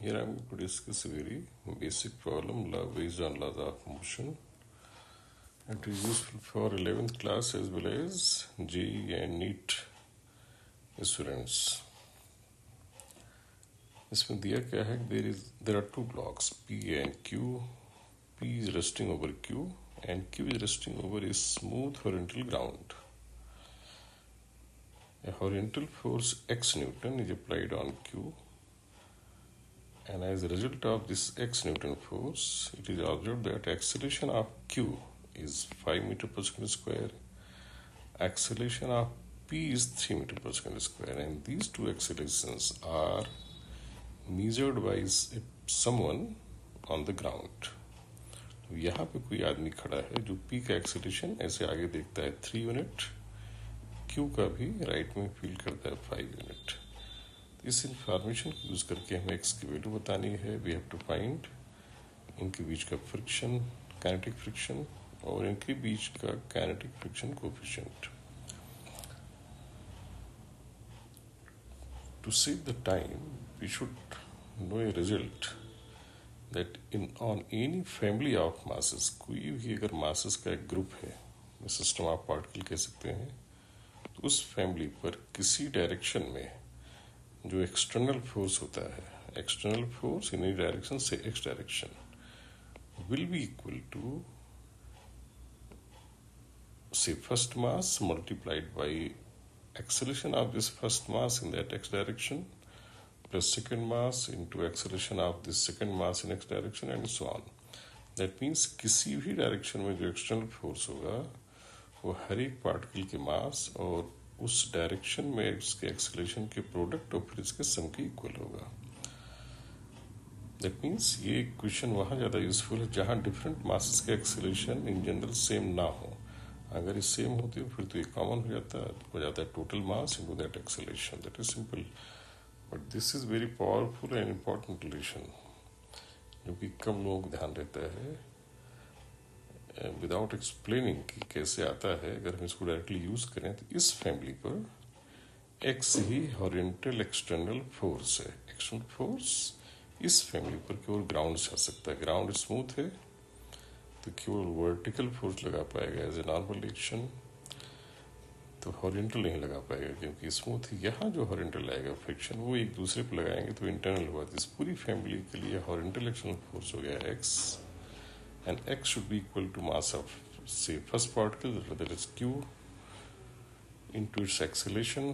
Here I am going to discuss a very basic problem based on laws of motion. It is useful for 11th class as well as JEE and NEET students. इसमें दिया क्या है, there are two blocks P and Q. P is resting over Q and Q is resting over a smooth horizontal ground. A horizontal force X Newton is applied on Q, and as a result of this X Newton force, it is observed that acceleration of Q is 5 meter per second square, acceleration of P is 3 meter per second square, and these two accelerations are measured by someone on the ground. तो यहाँ पे कोई आदमी खड़ा है जो P का acceleration ऐसे आगे देखता है 3 यूनिट, Q का भी राइट में फील करता है 5 यूनिट. इस इंफॉर्मेशन को यूज करके हमें X की वैल्यू बतानी है. वी हैव टू फाइंड इनके बीच का फ्रिक्शन, काइनेटिक फ्रिक्शन, और इनके बीच का kinetic friction coefficient. To save the time, we should know a result that on any family of masses, कोई भी अगर masses का एक ग्रुप है, सिस्टम ऑफ पार्टिकल कह सकते हैं, तो उस फैमिली पर किसी डायरेक्शन में जो एक्सटर्नल फोर्स होता है, external force in any direction से x direction, will be equal to say first mass multiplied by acceleration of this first mass in that x direction plus second mass into acceleration of this second mass in x direction and so on. That means किसी भी direction में जो external force होगा वो हर एक particle के मास और उस डायरेक्शन में उसके एक्सेलरेशन के प्रोडक्ट और फिर इसके सम के इक्वल होगा. दैट मीन्स ये इक्वेशन वहाँ ज़्यादा यूजफुल है जहाँ डिफरेंट मासेस के एक्सेलरेशन इन जनरल सेम ना हो. अगर ये सेम होती है फिर तो ये कॉमन हो जाता है total mass into that acceleration. That is simple, but this is very powerful and important relation जो कि कम लोगों को ध्यान रहता है. विदाउट एक्सप्लेनिंग कि कैसे आता है, अगर हम इसको डायरेक्टली यूज करें तो इस फैमिली पर एक्स ही हॉरिजॉन्टल एक्सटर्नल फोर्स है. एक्सटर्नल फोर्स इस फैमिली पर केवल ग्राउंड से आ सकता है. ग्राउंड स्मूथ है तो केवल वर्टिकल फोर्स लगा पाएगा एज ए नॉर्मल एक्शन, तो हॉरिजॉन्टल नहीं लगा पाएगा क्योंकि स्मूथ है. यहाँ जो हॉरिजॉन्टल आएगा फ्रिक्शन वो एक दूसरे पर लगाएंगे तो इंटरनल हुआ. इस पूरी फैमिली के लिए हॉरिजॉन्टल एक्सटर्नल फोर्स हो गया x, and x should be equal to mass of say first particle, that is q, into its acceleration,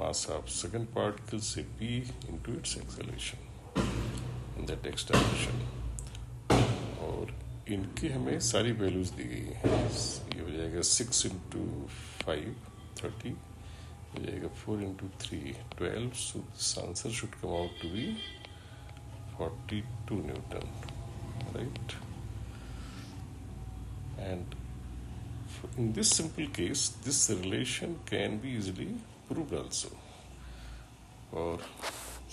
mass of second particle say p into its acceleration in that x direction. और इनकी हमें सारी values दी गई हैं. ये हो जाएगा 6 into 5 30, हो जाएगा 4 into 3 12. So this answer should come out to be 42 Newton, right? And in this simple case, this relation can be easily proved also. For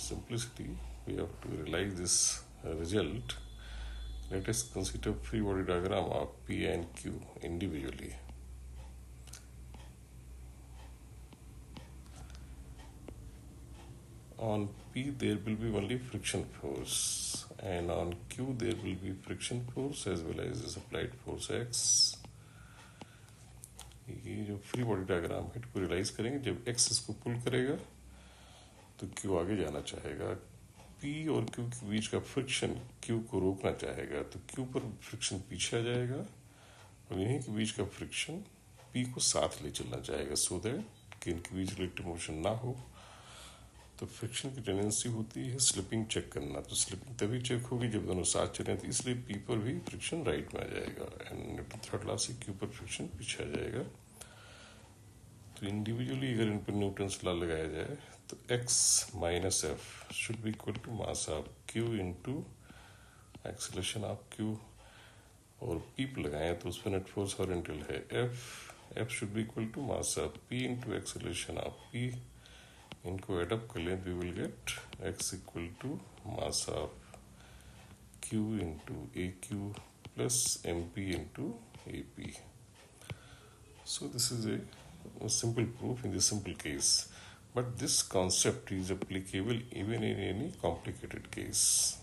simplicity, we have to realize this result. Let us consider free body diagram of P and Q individually. On P there will be only friction force, and on Q there will be friction force as well as applied force X. ये जो free body diagram है इसको realise करेंगे. जब X इसको पुल करेगा तो Q आगे जाना चाहेगा. P और Q के बीच का फ्रिक्शन Q को रोकना चाहेगा तो Q पर फ्रिक्शन पीछे आ जाएगा और इन्हीं के बीच का फ्रिक्शन P को साथ ले चलना चाहेगा सो दैट कि इनके बीच रिलेटिव मोशन ना हो. तो फ्रिक्शन की टेंडेंसी होती है स्लिपिंग चेक करना. तो स्लिपिंग तभी चेक होगी जब दोनों साथ चलें, तो इसलिए पी पर भी फ्रिक्शन राइट में आ जाएगा एंड न्यूटन थर्ड लॉ से क्यू पर फ्रिक्शन पीछे आ जाएगा. तो इंडिविजुअली अगर इन पर न्यूटन्स लॉ लगाया जाए तो x minus F should be equal to mass of Q into acceleration of Q, और पी पर लगाए तो उस पर नेट फोर्स हॉरिजॉन्टल है F should be equal to mass of P into acceleration of P. इनको एडअप कर लें, we will get x equal to mass of q into A Q plus M P into A P. So this is a simple proof in this simple case. But this concept is applicable even in any complicated case.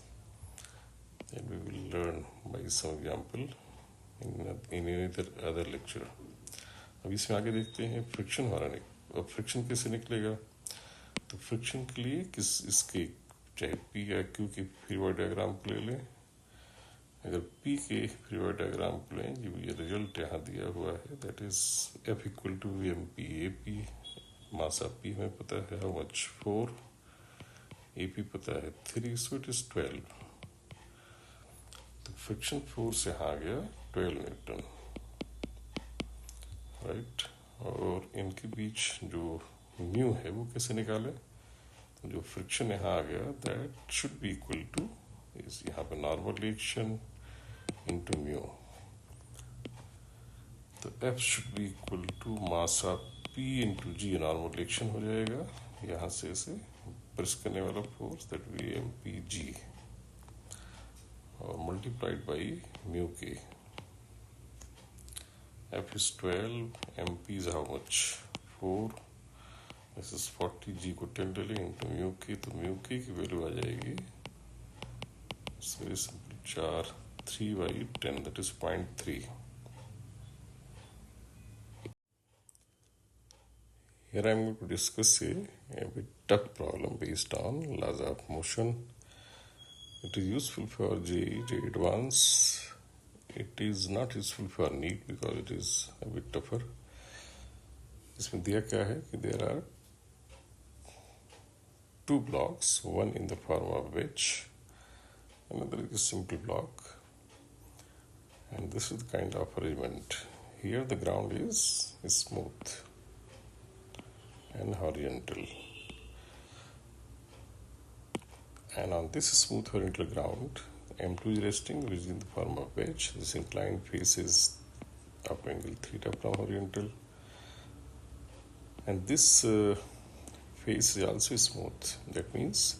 And we will learn by some example in any other lecture. अब इसमें आगे देखते हैं friction हमारा अब friction कैसे निकलेगा. तो फ्रिक्शन के लिए इसके चाहे पी या क्यू के फ्री बॉडी डायग्राम को ले लें. अगर पी के फ्री बॉडी डायग्राम को लें, ये रिजल्ट यहाँ दिया हुआ है, that is F equal to M P A P. Mass of P हमें पता है हाउ मच 4, ए पी पता है 3, सो इट इज 12. तो फ्रिक्शन फोर्स यहाँ आ गया 12 न्यूटन, राइट. और इनके बीच जो म्यू है वो कैसे निकाले. तो जो फ्रिक्शन यहाँ आ गया that should be equal to इस यहाँ पे नॉर्मल रिएक्शन इंटू म्यू. तो F should be equal to mass of P into g. Normal reaction हो जाएगा यहाँ से इसे प्रेस करने वाला force that we M P G और मल्टीप्लाइड बाई म्यू के. F is 12, MP is how much? 4. This is 40 G को 10 ले लें into म्यू के. तो म्यू के की वैल्यू आ जाएगी it's very simple 4 3 by 10 that is 0.3. Here I am going to discuss a bit tough problem based on laws of motion. It is useful for JEE Advanced. It is not useful for NEET because it is a bit tougher. इसमें दिया क्या है कि there are 2 blocks, one in the form of wedge, another is a simple block, and this is the kind of arrangement. Here the ground is smooth and horizontal, and on this smooth horizontal ground M2 is resting, which is in the form of wedge. This inclined face is of angle theta from horizontal, and this face is also smooth. That means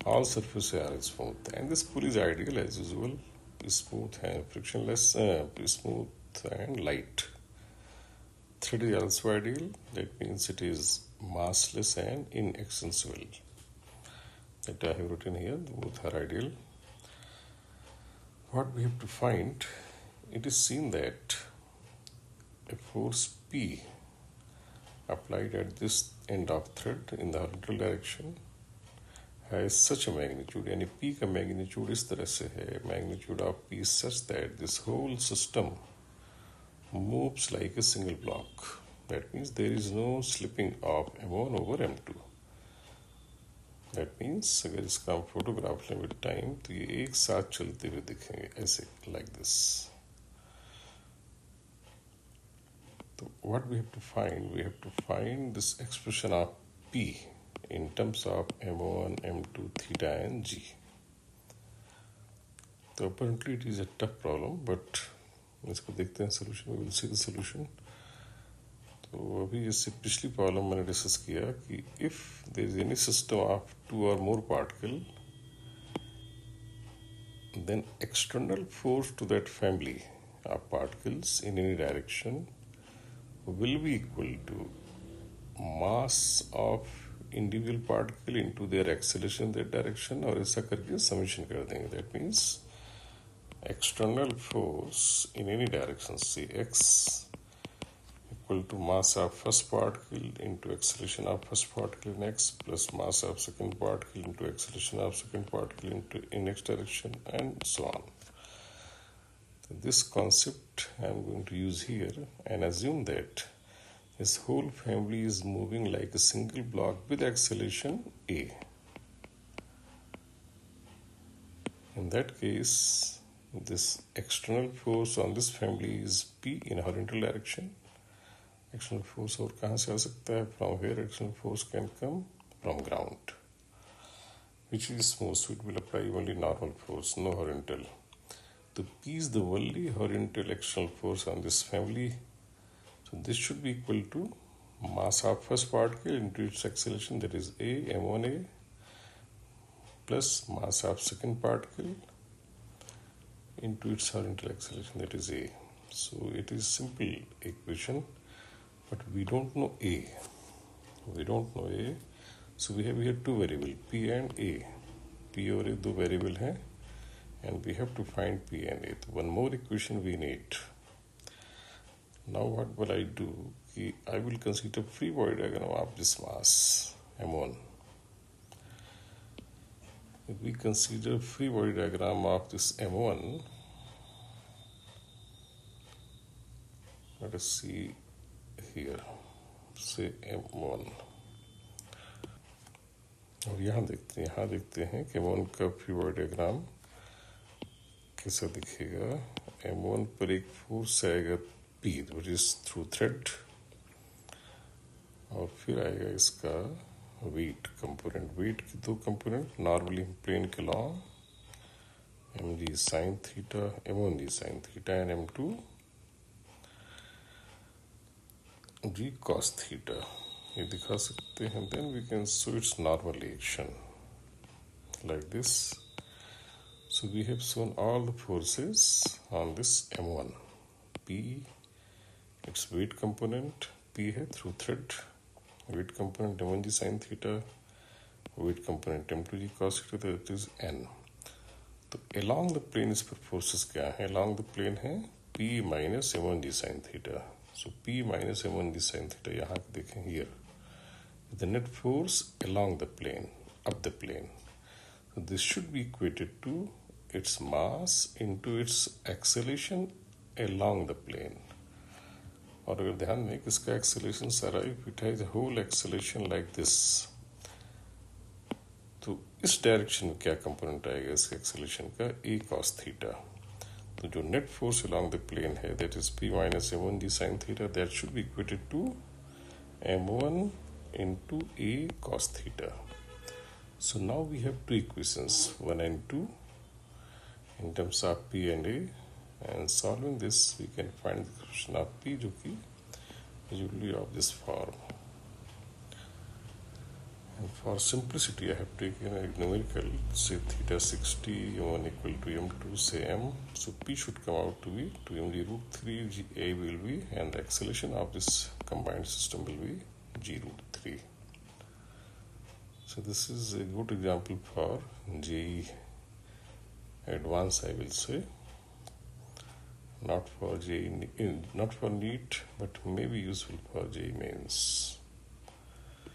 all surfaces are smooth, and this pool is ideal as usual, smooth and frictionless, smooth and light. Thread is also ideal. That means it is massless and inextensible. That I have written here. Both are ideal. What we have to find, it is seen that a force P applied at this end of thread in the horizontal direction has such a magnitude, यानी P का magnitude इस तरह से है, magnitude of P is such that this whole system moves like a single block. That means there is no slipping of M1 over M2. That means अगर इसका हम photograph लें विद टाइम तो ये एक साथ चलते हुए दिखेंगे ऐसे, लाइक दिस. तो what we have to find this expression of P in terms of M1, M2, theta and G. तो apparently it is a tough problem, but इसको देखते हैं solution. We will see the solution. तो अभी जैसे पिछली problem मैंने discuss किया कि if there is any system of 2 or more particle, then external force to that family of particles in any direction will be equal to mass of individual particle into their acceleration in that direction, और ऐसा करके summation कर देंगे. That means external force in any direction, say x equal to mass of first particle into acceleration of first particle in x plus mass of second particle into acceleration of second particle in next direction, and so on. So this concept I am going to use here and assume that this whole family is moving like a single block with acceleration a. In that case, this external force on this family is P in horizontal direction. External force और कहाँ से आ सकता है? From here external force can come from ground, which is smooth, so it will apply only normal force, no horizontal. So P is the only horizontal external force on this family. So this should be equal to mass of first particle into its acceleration, that is A, M1A, plus mass of second particle into its horizontal acceleration, that is A. So it is simple equation, but we don't know A. We don't know A, so we have here two variables, P and A. P और A दो variable हैं, and we have to find P and A. So one more equation we need. Now what will I do? I will consider free body diagram of this mass M1. If we consider free body diagram of this M1, let us see here, say M1. और यहाँ देखते हैं कि M1 का free body diagram कैसा दिखेगा। M1 पर एक फोर्स आएगा P, which is through thread, और फिर आएगा इसका वेट कंपोनेंट। वेट की दो कंपोनेंट नॉर्मली प्लेन के along mg sin theta, m1g sin theta and m2 g cos theta, ये दिखा सकते हैं। Then we can show its normal reaction like this. So we have shown all the forces on this M1. P, its weight component, P है through thread, weight component m1g sin theta, weight component m2g cos theta, that is n. तो along the plane इस पर forces क्या है? Along the plane है P minus m1g sin theta. So P minus m1g sin theta, यहाँ देखें here, the net force along the plane, up the plane. So this should be equated to its mass into its acceleration along the plane. और अगर ध्यान दें कि इसका acceleration सारा, if it has a whole acceleration like this, तो इस direction में क्या कंपोनेंट आएगा इसके acceleration का? A cos theta. तो जो net force along the plane है, that is P minus m1g sin theta, that should be equated to m1 into A cos theta. So now we have two equations, 1 and 2, in terms of P and A, and solving this we can find the equation of P, जो कि usually of this form. And for simplicity I have taken a numerical, say theta 60, m1 equal to m2, say m. So P should come out to be 2mg root 3, g A will be, and the acceleration of this combined system will be g root 3. So this is a good example for JEE Advanced, I will say, not for JEE, not for NEET, but maybe useful for JEE Mains.